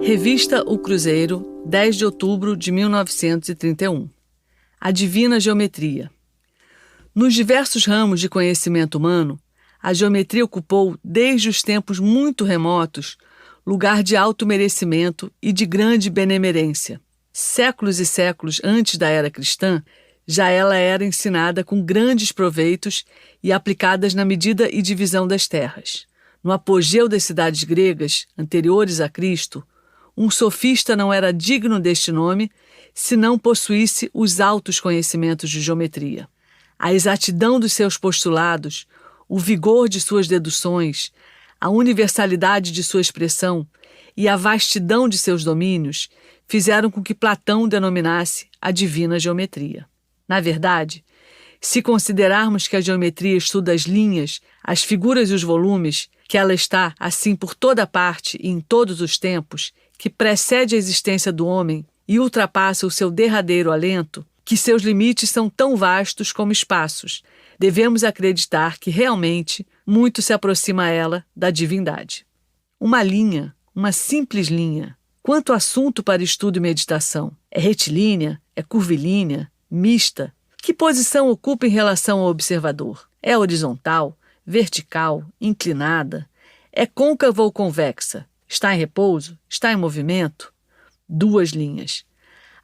Revista O Cruzeiro, 10 de outubro de 1931. A Divina Geometria. Nos diversos ramos de conhecimento humano, a geometria ocupou, desde os tempos muito remotos, lugar de alto merecimento e de grande benemerência. Séculos e séculos antes da era cristã, já ela era ensinada com grandes proveitos e aplicadas na medida e divisão das terras. No apogeu das cidades gregas, anteriores a Cristo, um sofista não era digno deste nome se não possuísse os altos conhecimentos de geometria. A exatidão dos seus postulados, o vigor de suas deduções, a universalidade de sua expressão e a vastidão de seus domínios fizeram com que Platão denominasse a divina geometria. Na verdade, se considerarmos que a geometria estuda as linhas, as figuras e os volumes, que ela está, assim, por toda parte e em todos os tempos, que precede a existência do homem e ultrapassa o seu derradeiro alento, que seus limites são tão vastos como espaços, devemos acreditar que realmente muito se aproxima ela da divindade. Uma linha, uma simples linha, quanto assunto para estudo e meditação. É retilínea? É curvilínea? Mista? Que posição ocupa em relação ao observador? É horizontal? Vertical? Inclinada? É côncava ou convexa? Está em repouso? Está em movimento? Duas linhas.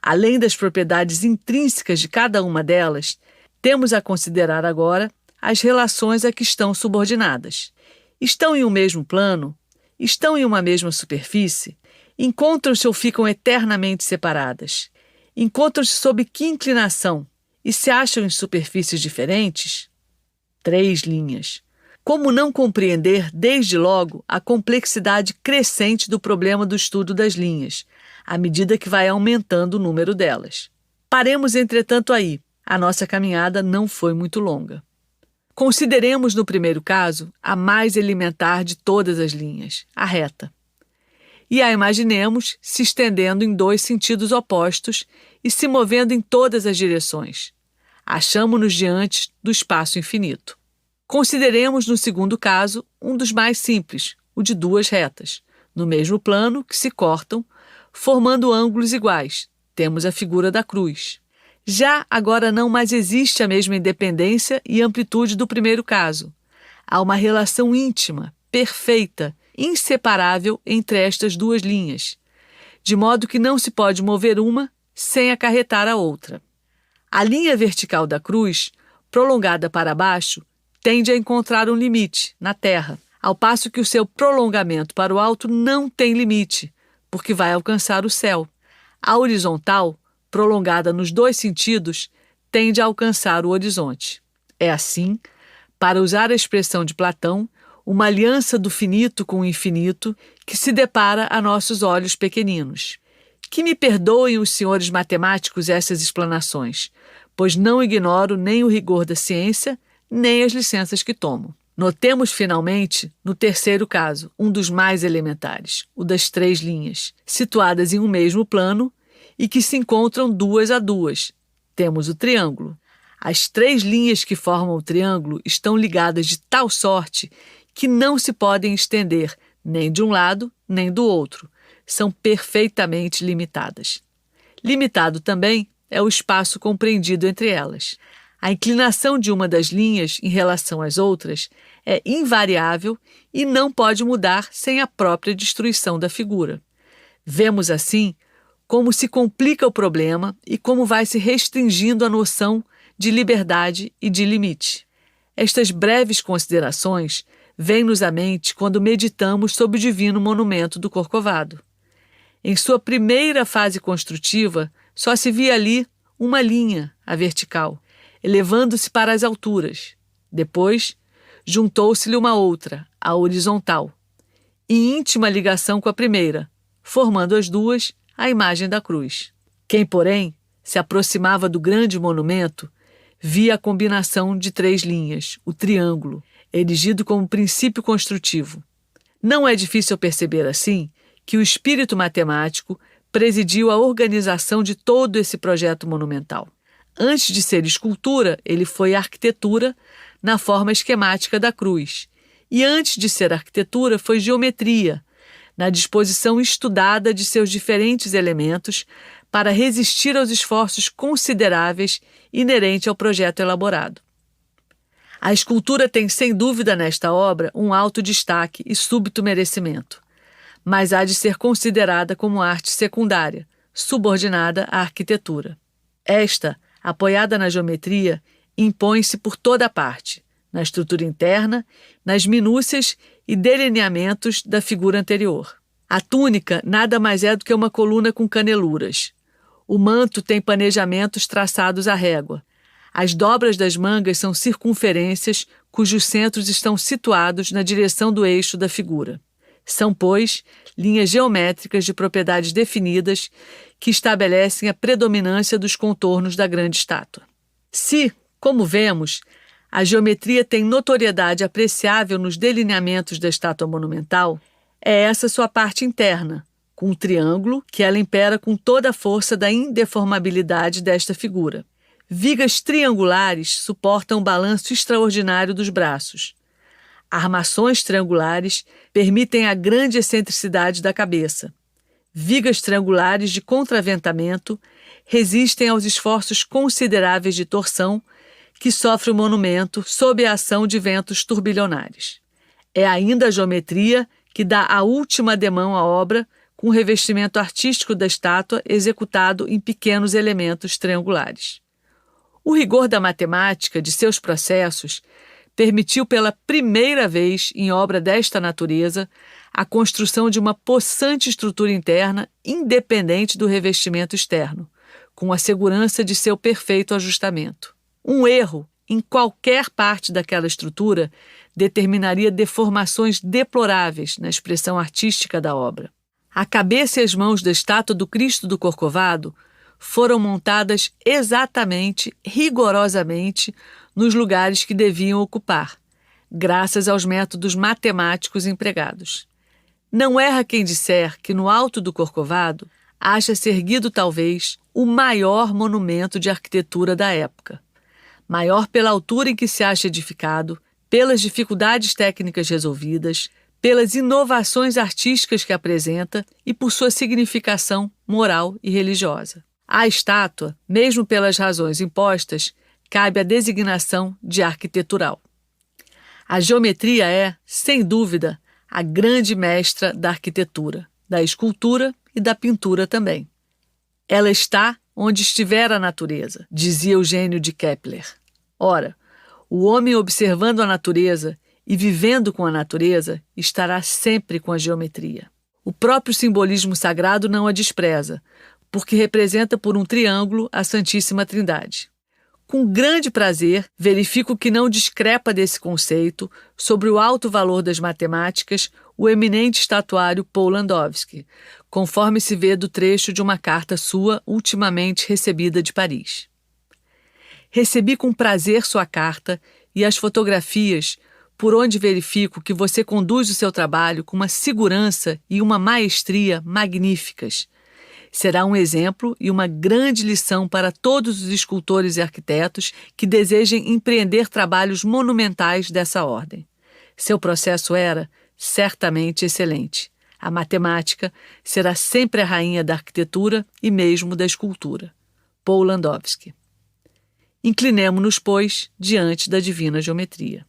Além das propriedades intrínsecas de cada uma delas, temos a considerar agora as relações a que estão subordinadas. Estão em um mesmo plano? Estão em uma mesma superfície? Encontram-se ou ficam eternamente separadas? Encontram-se sob que inclinação? E se acham em superfícies diferentes? Três linhas. Como não compreender, desde logo, a complexidade crescente do problema do estudo das linhas, à medida que vai aumentando o número delas? Paremos, entretanto, aí. A nossa caminhada não foi muito longa. Consideremos, no primeiro caso, a mais elementar de todas as linhas, a reta. E a imaginemos se estendendo em dois sentidos opostos e se movendo em todas as direções. Achamo-nos diante do espaço infinito. Consideremos, no segundo caso, um dos mais simples, o de duas retas, no mesmo plano que se cortam, formando ângulos iguais. Temos a figura da cruz. Já agora não mais existe a mesma independência e amplitude do primeiro caso. Há uma relação íntima, perfeita, inseparável entre estas duas linhas, de modo que não se pode mover uma sem acarretar a outra. A linha vertical da cruz, prolongada para baixo, tende a encontrar um limite, na terra, ao passo que o seu prolongamento para o alto não tem limite, porque vai alcançar o céu. A horizontal, prolongada nos dois sentidos, tende a alcançar o horizonte. É assim, para usar a expressão de Platão, uma aliança do finito com o infinito que se depara a nossos olhos pequeninos. Que me perdoem os senhores matemáticos essas explanações, pois não ignoro nem o rigor da ciência, nem as licenças que tomo. Notemos, finalmente, no terceiro caso, um dos mais elementares, o das três linhas, situadas em um mesmo plano e que se encontram duas a duas. Temos o triângulo. As três linhas que formam o triângulo estão ligadas de tal sorte que não se podem estender nem de um lado nem do outro. São perfeitamente limitadas. Limitado também é o espaço compreendido entre elas. A inclinação de uma das linhas em relação às outras é invariável e não pode mudar sem a própria destruição da figura. Vemos, assim, como se complica o problema e como vai se restringindo a noção de liberdade e de limite. Estas breves considerações vêm-nos à mente quando meditamos sobre o divino monumento do Corcovado. Em sua primeira fase construtiva, só se via ali uma linha, a vertical, elevando-se para as alturas. Depois, juntou-se-lhe uma outra, a horizontal, em íntima ligação com a primeira, formando as duas a imagem da cruz. Quem, porém, se aproximava do grande monumento, via a combinação de três linhas, o triângulo, erigido como princípio construtivo. Não é difícil perceber, assim, que o espírito matemático presidiu a organização de todo esse projeto monumental. Antes de ser escultura, ele foi arquitetura na forma esquemática da cruz. E antes de ser arquitetura, foi geometria, na disposição estudada de seus diferentes elementos para resistir aos esforços consideráveis inerentes ao projeto elaborado. A escultura tem, sem dúvida, nesta obra, um alto destaque e súbito merecimento, mas há de ser considerada como arte secundária, subordinada à arquitetura. Esta, apoiada na geometria, impõe-se por toda parte, na estrutura interna, nas minúcias e delineamentos da figura anterior. A túnica nada mais é do que uma coluna com caneluras. O manto tem panejamentos traçados à régua. As dobras das mangas são circunferências cujos centros estão situados na direção do eixo da figura. São, pois, linhas geométricas de propriedades definidas que estabelecem a predominância dos contornos da grande estátua. Se, como vemos, a geometria tem notoriedade apreciável nos delineamentos da estátua monumental, é essa sua parte interna, com o triângulo que ela impera com toda a força da indeformabilidade desta figura. Vigas triangulares suportam o balanço extraordinário dos braços. Armações triangulares permitem a grande excentricidade da cabeça. Vigas triangulares de contraventamento resistem aos esforços consideráveis de torção que sofre o monumento sob a ação de ventos turbilhonares. É ainda a geometria que dá a última ademão à obra com o revestimento artístico da estátua executado em pequenos elementos triangulares. O rigor da matemática de seus processos permitiu pela primeira vez em obra desta natureza a construção de uma possante estrutura interna independente do revestimento externo, com a segurança de seu perfeito ajustamento. Um erro em qualquer parte daquela estrutura determinaria deformações deploráveis na expressão artística da obra. A cabeça e as mãos da estátua do Cristo do Corcovado foram montadas exatamente, rigorosamente, nos lugares que deviam ocupar, graças aos métodos matemáticos empregados. Não erra quem disser que no alto do Corcovado acha-se erguido talvez o maior monumento de arquitetura da época. Maior pela altura em que se acha edificado, pelas dificuldades técnicas resolvidas, pelas inovações artísticas que apresenta e por sua significação moral e religiosa. À estátua, mesmo pelas razões impostas, cabe a designação de arquitetural. A geometria é, sem dúvida, a grande mestra da arquitetura, da escultura e da pintura também. Ela está onde estiver a natureza, dizia o gênio de Kepler. Ora, o homem observando a natureza e vivendo com a natureza estará sempre com a geometria. O próprio simbolismo sagrado não a despreza, porque representa por um triângulo a Santíssima Trindade. Com grande prazer, verifico que não discrepa desse conceito, sobre o alto valor das matemáticas, o eminente estatuário Paul Landowski, conforme se vê do trecho de uma carta sua ultimamente recebida de Paris. Recebi com prazer sua carta e as fotografias, por onde verifico que você conduz o seu trabalho com uma segurança e uma maestria magníficas. Será um exemplo e uma grande lição para todos os escultores e arquitetos que desejem empreender trabalhos monumentais dessa ordem. Seu processo era, certamente, excelente. A matemática será sempre a rainha da arquitetura e mesmo da escultura. Paul Landowski. Inclinemo-nos, pois, diante da divina geometria.